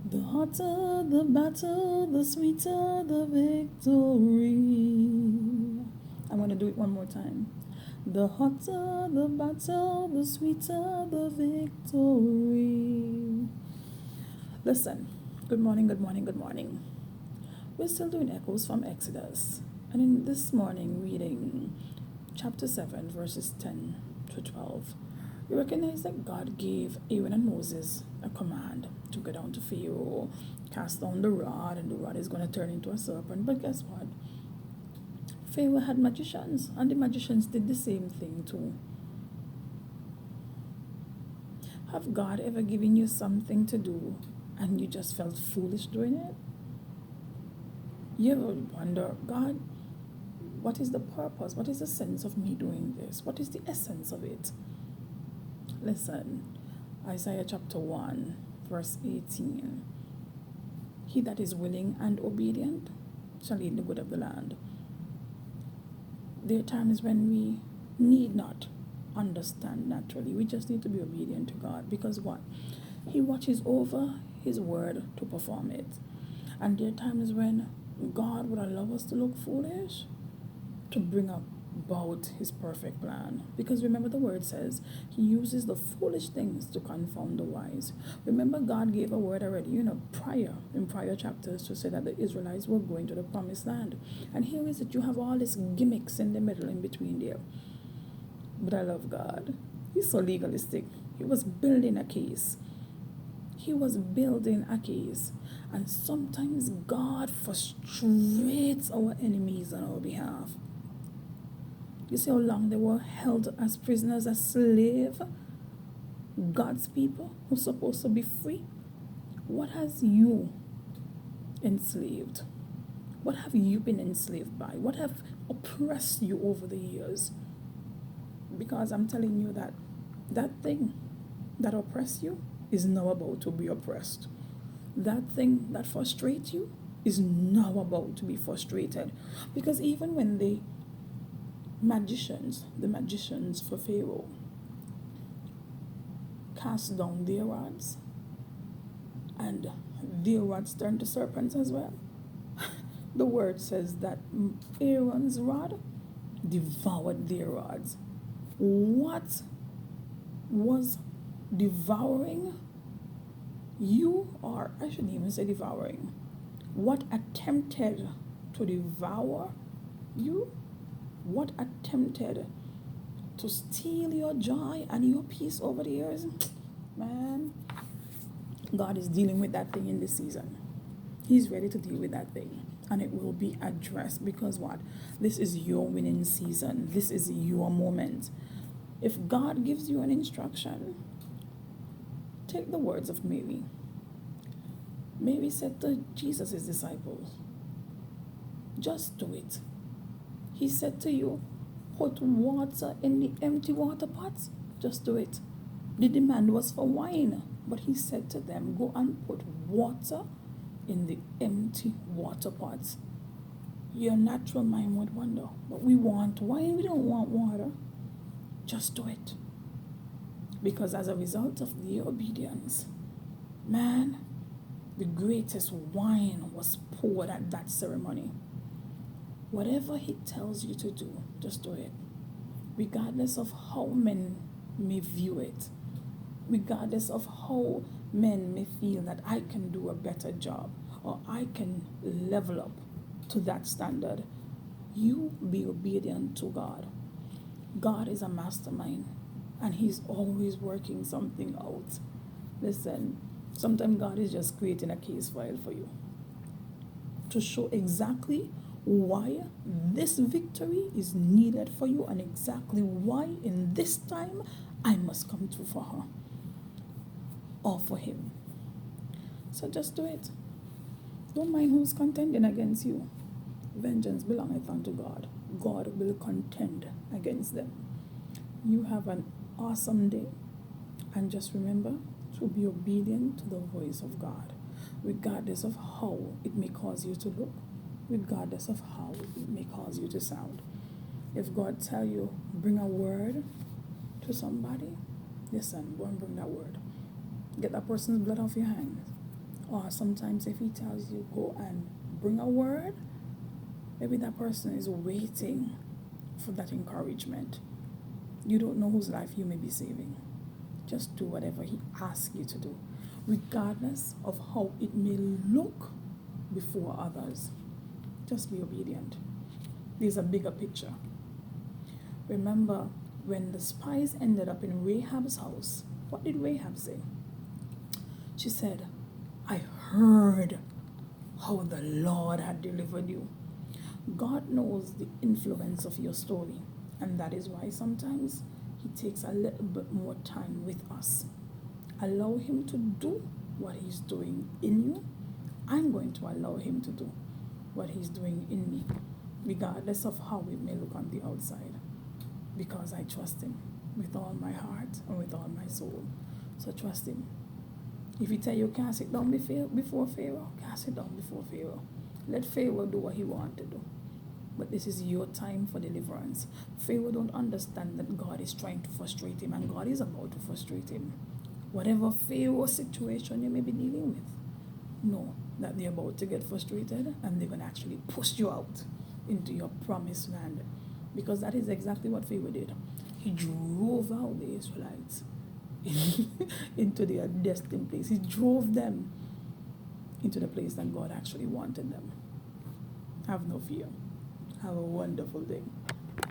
The hotter the battle, the sweeter the victory. I'm going to do it one more time. The hotter the battle, the sweeter the victory. Listen, good morning, good morning, good morning. We're still doing echoes from Exodus. And in this morning, reading chapter 7, verses 10 to 12, we recognize that God gave Aaron and Moses a command to go down to Pharaoh, cast down the rod, and the rod is going to turn into a serpent. But guess what? Pharaoh had magicians, and the magicians did the same thing too. Have God ever given you something to do and you just felt foolish doing it? You ever wonder, God, what is the purpose? What is the sense of me doing this? What is the essence of it? Listen, Isaiah chapter 1, verse 18. He that is willing and obedient shall eat the good of the land. There are times when we need not understand naturally. We just need to be obedient to God, because what? He watches over His word to perform it. And there are times when God would allow us to look foolish to bring about His perfect plan. Because remember, the word says He uses the foolish things to confound the wise. Remember, God gave a word already, in prior chapters, to say that the Israelites were going to the promised land. And here is it, you have all these gimmicks in the middle, in between there. But I love God. He's so legalistic. He was building a case. And sometimes God frustrates our enemies on our behalf. You see how long they were held as prisoners, as slaves? God's people who are supposed to be free. What has you enslaved? What have you been enslaved by? What have oppressed you over the years? Because I'm telling you that thing that oppressed you is now about to be oppressed. That thing that frustrates you is now about to be frustrated. Because even when the magicians for Pharaoh, cast down their rods, and their rods turned to serpents as well, the word says that Aaron's rod devoured their rods. What was devouring you, or I shouldn't even say devouring, what attempted to devour you, what attempted to steal your joy and your peace over the years, man, God is dealing with that thing in this season. He's ready to deal with that thing, and it will be addressed. Because what? This is your winning season. This is your moment. If God gives you an instruction, take the words of Mary. Mary said to Jesus' disciples, just do it. He said to you, put water in the empty water pots. Just do it. The demand was for wine, but he said to them, go and put water in the empty water pots. Your natural mind would wonder, but we want wine, we don't want water. Just do it. Because as a result of their obedience, man, the greatest wine was poured at that ceremony. Whatever He tells you to do, just do it. Regardless of how men may view it, regardless of how men may feel that I can do a better job or I can level up to that standard, you be obedient to God. God is a mastermind, and He's always working something out. Listen, sometimes God is just creating a case file for you to show exactly why this victory is needed for you, and exactly why in this time I must come through for her or for him. So just do it. Don't mind who's contending against you. Vengeance belongeth unto God. God will contend against them. You have an awesome day, and just remember to be obedient to the voice of God, regardless of how it may cause you to look, regardless of how it may cause you to sound. If God tell you, bring a word to somebody, listen, go and bring that word. Get that person's blood off your hands. Or sometimes if he tells you go and bring a word, maybe that person is waiting for that encouragement. You don't know whose life you may be saving. Just do whatever he asks you to do, regardless of how it may look before others. Just be obedient. There's a bigger picture. Remember, when the spies ended up in Rahab's house, what did Rahab say? She said, I heard how the Lord had delivered you. God knows the influence of your story, and that is why sometimes he takes a little bit more time with us. Allow him to do what he's doing in you. I'm going to allow him to do what he's doing in me, regardless of how it may look on the outside, because I trust him with all my heart and with all my soul. So trust him. If he tell you can't sit down before Pharaoh, can't sit down before Pharaoh. Let Pharaoh do what he wants to do. But this is your time for deliverance. Pharaoh don't understand that God is trying to frustrate him, and God is about to frustrate him. Whatever Pharaoh situation you may be dealing with, know that they're about to get frustrated and they're going to actually push you out into your promised land. Because that is exactly what Pharaoh did. He drove out the Israelites into their destined place. He drove them into the place that God actually wanted them. Have no fear. Have a wonderful day.